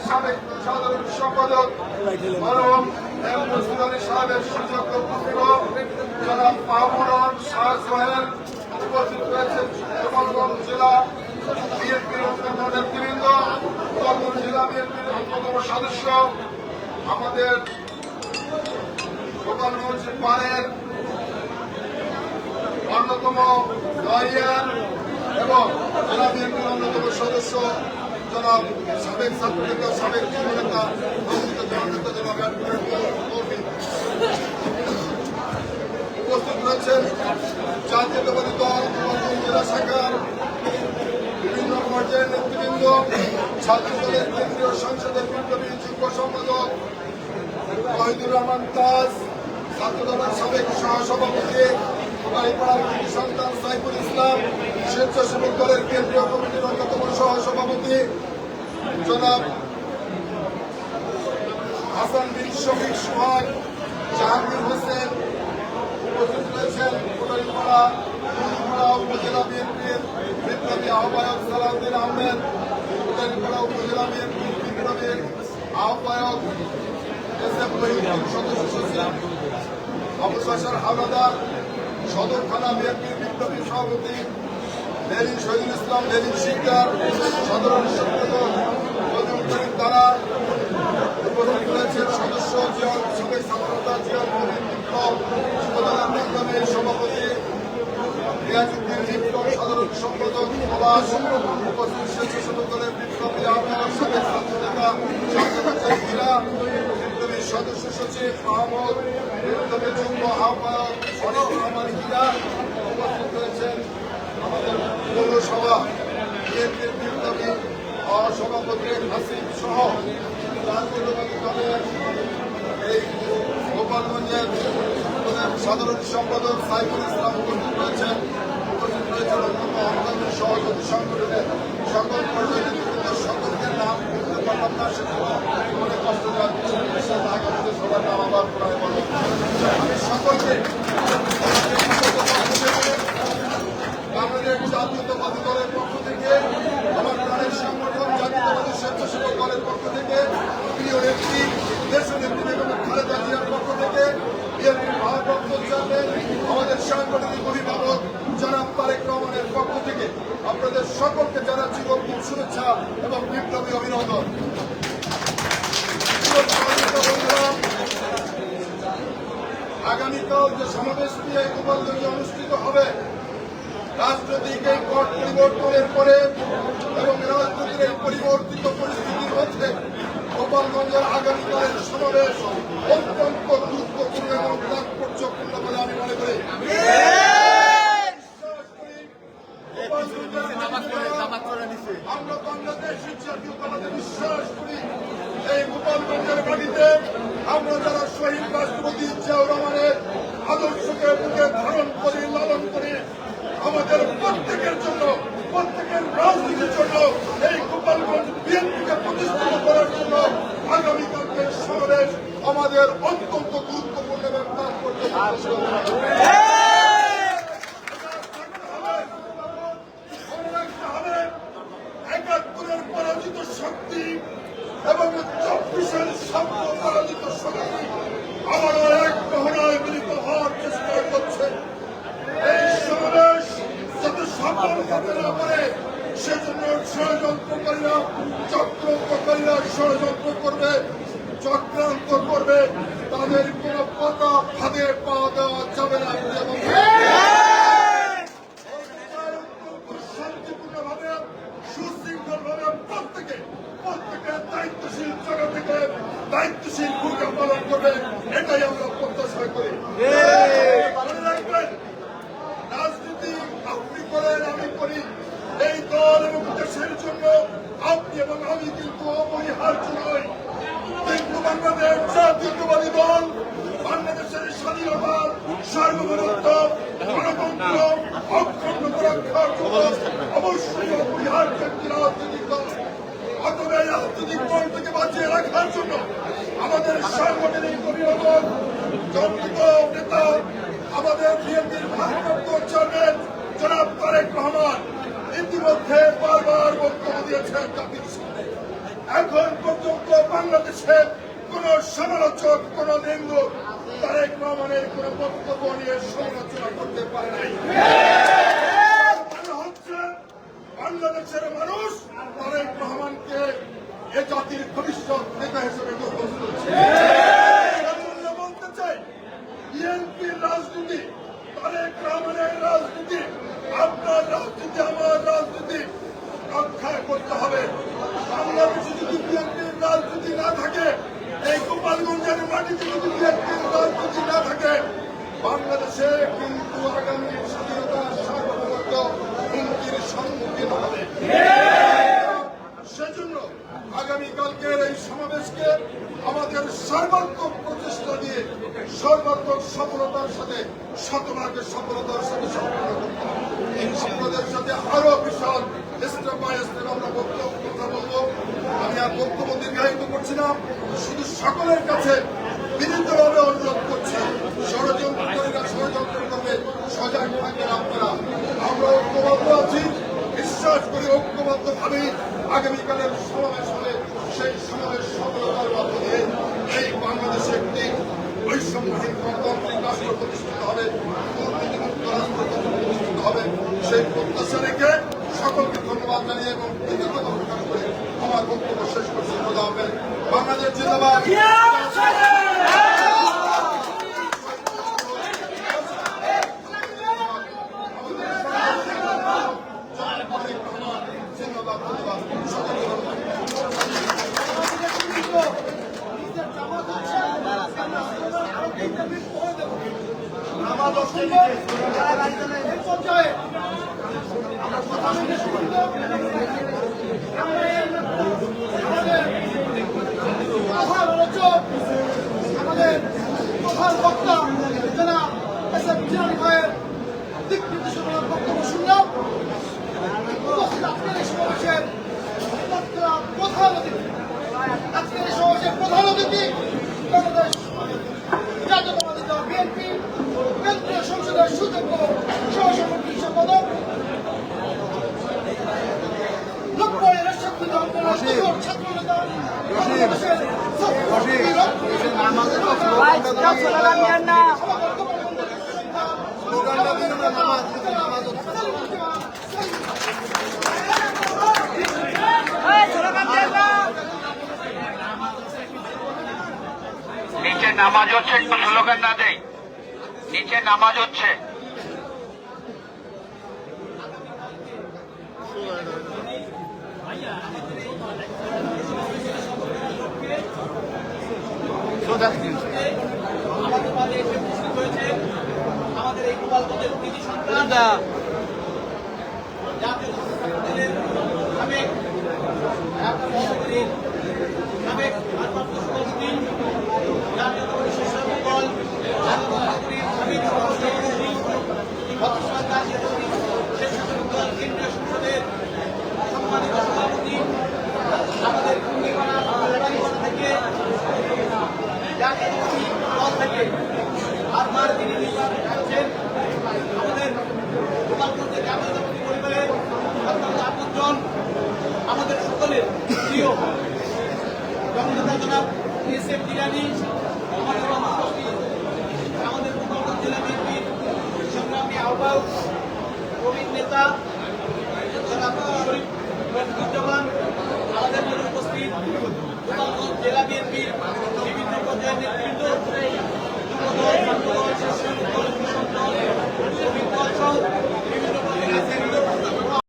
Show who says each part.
Speaker 1: সাবেক সাধারণ সম্পাদক মরহুম এম মুর্শিদ আলী সাহেবের সুযোগ্য পুত্র জনাব মাহমুদুর শাহ সোহেল উপস্থিত রয়েছেন গোপালগঞ্জ জেলা বিএনপির অন্যান্য নেতৃবৃন্দ, গোপালগঞ্জ জেলা বিএনপির অন্যতম সদস্য, আমাদের গোপালগঞ্জ পাড়ের অন্যতম লয়ার এবং জেলা বিএনপির অন্যতম সদস্য জনাব সাবেক ছাত্রনেতা, সাবেক যুবনেতা, প্রকৃত জননেতা জনাব উপস্থিত রয়েছেন জাতীয়তাবাদী দল গোপালগঞ্জ জেলা শাখার বিভিন্ন পর্যায়ের নেতৃবৃন্দ, ছাত্রদলের কেন্দ্রীয় সংসদের বিপ্লবী যুগ্ম সম্পাদক ওয়াহিদুর রহমান তাজ, ছাত্রদলের সাবেক সহসভাপতি সন্তান সাইফুল ইসলাম, স্বেচ্ছাসেবক দলের কেন্দ্রীয় কমিটির অন্যতম সহসভাপতি জনাব হাসান বিন শফিক সোহাগ, জাহাঙ্গীর হোসেন, উপস্থিত রয়েছেন কোটালীপাড়া উপজেলা বিএনপির বিপ্লবী আহ্বায়ক সালাউদ্দিন আহমেদ, কোটালীপাড়া উপজেলা বিএনপির বিপ্লবী আহ্বায়ক এসএফ মহিউদ্দিন, সদস্য সচিব আবুল বাশার হাওলাদার, সদর থানা বিএনপির বিপ্লবী সভাপতি লেলিন শহীদুল ইসলাম লেলিন শিকদার, সাধারণ সম্পাদক মজুর করিম তারা, উপস্থিত রয়েছেন সদস্য জিয়াউল সাবেক ছাত্রনেতা জিয়াউল করিম বিপ্লব, যুবদলের বিপ্লবী সভাপতি রিয়াজউদ্দিন বিপ্লব, সাধারণ সম্পাদক প্রবাস, উপস্থিত স্বেচ্ছাসেবক দলের বিপ্লবী আহ্বায়ক সাবেক ছাত্রনেতা শাহজাদা, বিপ্লবী সদস্য সচিব মাহমুদ, বিপ্লবী যুগ্ম আহ্বায়ক অনিক রহমান হীরা, উপস্থিত রয়েছেন আমাদের পৌরসভা বিএনপির বিপ্লবী সভাপতি হাসিব সহ জাতীয়তাবাদী দলের এই গোপালগঞ্জের সাধারণ সম্পাদক সাইফুল ইসলাম উপস্থিত রয়েছেন অন্যান্য অন্যান্য সহযোগী সংগঠনের সকল পর্যায়ের সকলকে নাম বলতে পারলাম না, সেজন্য অনেক কষ্ট যাচ্ছে আগামীতে সবার নাম আবার প্রায় বলো। আমি সকলকে বাংলাদেশ জাতীয়তাবাদী দলের পক্ষ থেকে, আমার প্রাণের সংগঠন জাতীয়তাবাদী স্বেচ্ছাসেবক দলের পক্ষ থেকে, প্রিয় নেত্রী দেশনেত্রী বেগম খালেদা জিয়ার পক্ষ থেকে, বিএনপির ভারপ্রাপ্ত চেয়ারম্যান আমাদের সাংগঠনিক অভিভাবক জনাব তারেক রহমানের পক্ষ থেকে আপনাদের সকলকে জানাচ্ছি গভীর শুভেচ্ছা এবং বিপ্লবী অভিনন্দন। আগামীকাল যে সমাবেশটি এই গোপালগঞ্জে অনুষ্ঠিত হবে, রাজনৈতিক এই পট পরিবর্তনের পরে এবং রাজনৈতিক এই পরিবর্তিত পরিস্থিতির মধ্যে গোপালগঞ্জের আগামীকালের সমাবেশ অত্যন্ত গুরুত্বপূর্ণ এবং তাৎপর্যপূর্ণ বলে আমি মনে করি। আমরা বাংলাদেশের জাতীয়তাবাদে বিশ্বাস করি, এই গোপালগঞ্জের মাটিতে আমরা যারা শহীদ রাষ্ট্রপতি জিয়াউর রহমানের আদর্শকে বুকে ধারণ করি, লালন করি, আমাদের প্রত্যেকের জন্য, প্রত্যেকের রাজনীতির জন্য এই গোপালগঞ্জ বিএনপিকে প্রতিষ্ঠিত করার জন্য আগামীকালকের সমাবেশ আমাদের অত্যন্ত গুরুত্বপূর্ণ এবং তাৎপর্যপূর্ণ। একাত্তরের পরাজিত শক্তি এবং 24-এর সাম্য পরাজিত শক্তি আবারও এক মহড়ায় মিলিত হওয়ার চেষ্টা করছে। এই সমাবেশ যাতে সফল হতে না পারে সেজন্য ষড়যন্ত্রকারীরা, চক্রান্তকারীরা ষড়যন্ত্র করবে, চক্রান্ত করবে, তাদের কোন পাতা ফাঁদে পা দেওয়া যাবে না এবং শান্তিপূর্ণভাবে সুশৃঙ্খলভাবে প্রত্যেকের দায়িত্বশীল জায়গা থেকে দায়িত্বশীল ভূমিকা পালন করবে, এটাই আমরা প্রত্যাশা করি। রাজনীতি আপনি করেন, আমি করি, এই দল এবং দেশের জন্য আপনি এবং আমি কিন্তু অপরিহার্য নয়। কিন্তু বাংলাদেশ জাতীয়তাবাদী দল বাংলাদেশের স্বাধীনতা, সার্বভৌমত্ব, গণতন্ত্র, অখণ্ডতা রক্ষার জন্য অবশ্যই অপরিহার্য একটি রাজনৈতিক দল। অথবা এই রাজনৈতিক দল থেকে বাঁচিয়ে রাখার জন্য আমাদের সাংগঠনিক অভিভাবক, জনপ্রিয় নেতা, আমাদের বিএনপির ভারপ্রাপ্ত চেয়ারম্যান জনাব তারেক রহমান ইতিমধ্যে বারবার বক্তব্য দিয়েছেন জাতির সামনে। এখন পর্যন্ত বাংলাদেশে কোন সমালোচক, কোন নিন্দুক তারেক রহমানের কোন বক্তব্য নিয়ে সমালোচনা করতে পারে নাই। হচ্ছে বাংলাদেশের মানুষ তারেক রহমানকে এ জাতির ভবিষ্যৎ নেতা হিসেবে গ্রহণ করছে। বলতে চাই, বিএনপির রাজনীতি, তারেক রহমানের রাজনীতি, আপনার রাজনীতি, আমার রাজনীতি রক্ষা করতে হবে। বাংলাদেশে যদি বিএনপির রাজনীতি না থাকে, এই গোপালগঞ্জের মাটিতে যদি বিএনপির রাজনীতি না থাকে, বাংলাদেশে কিন্তু আগামী স্বাধীনতার সার্বভৌমত্ব হুমকির সম্মুখীন হবে। সেজন্য আগামীকালকের এই সমাবেশকে আমাদের সর্বাত্মক প্রচেষ্টা দিয়ে সর্বাত্মক সফলতার সাথে, শতভাগের সফলতার সাথে সম্পন্ন করতে হবে। আপনাদের সাথে আরো বিশাল স্টেপ বাই স্টেপ আমরা কথা বলবো। আমি আর বক্তব্য দীর্ঘায়িত করছি না, শুধু সকলের কাছে বিনীতভাবে অনুরোধ করছি, ষড়যন্ত্রকারীরা ষড়যন্ত্র করবে, সজাগ থাকবেন আপনারা। আমরা ঐক্যবদ্ধ আছি, বিশ্বাস করি ঐক্যবদ্ধ ভাবেই আগামীকালের সমাবেশ হবে। সেই সমাবেশ সফলতার মধ্য দিয়ে এই বাংলাদেশে একটি বৈষম্যহীন গণতান্ত্রিক রাষ্ট্র প্রতিষ্ঠিত হবে, দুর্নীতিমুক্ত রাষ্ট্র প্রতিষ্ঠিত হবে। সেই প্রত্যাশা রেখে সকলকে ধন্যবাদ জানিয়ে এবং কৃতজ্ঞতা প্রকাশ করে আমার বক্তব্য শেষ করছি। খোদা হাফেজ। বাংলাদেশ জিন্দাবাদ।
Speaker 2: আমাদের প্রধান বক্তা যারা জিলানী ভাইয়ের দিক নির্দেশনার বক্তব্য শুনলাম। আজকের এই সমাবেশের প্রধান অতিথি, আজকের এই সমাবেশের প্রধান অতিথি বাংলাদেশ জাতীয়তাবাদী দল বিএনপি কেন্দ্রীয় সংসদের সুযোগ্য সহসভাপতি সম্পাদক
Speaker 3: নিচে নামাজ হচ্ছে, একটু স্লোগান না দেয়। নিচে নামাজ হচ্ছে।
Speaker 2: আমাদের এই গোপালগঞ্জের কৃতি সন্তান জাতীয় দলের সাবেক সাবেক ভারপ্রাপ্ত সভাপতি, জাতীয় দলের স্বেচ্ছাসেবক দল সাবেক সভাপতি, স্বেচ্ছাসেবক দল কেন্দ্রীয় সংসদের সম্মানিত সভাপতি, আমাদের থেকে জাতীয় দল থেকে আপনার তিনি নির্বাচন করছেন। আমাদের গোপালগঞ্জের জাতীয়তাবাদী পরিবারের অত্যন্ত আপনজন, আমাদের সকলের প্রিয় জননেতা জনাব এস.এম. জিলানী, আমাদের গোপালগঞ্জ জেলা বিএনপির সংগ্রামী আহ্বায়ক প্রবীণ নেতা জনাব শরীফ, আমাদের মধ্যে উপস্থিত গোপালগঞ্জ জেলা বিএনপির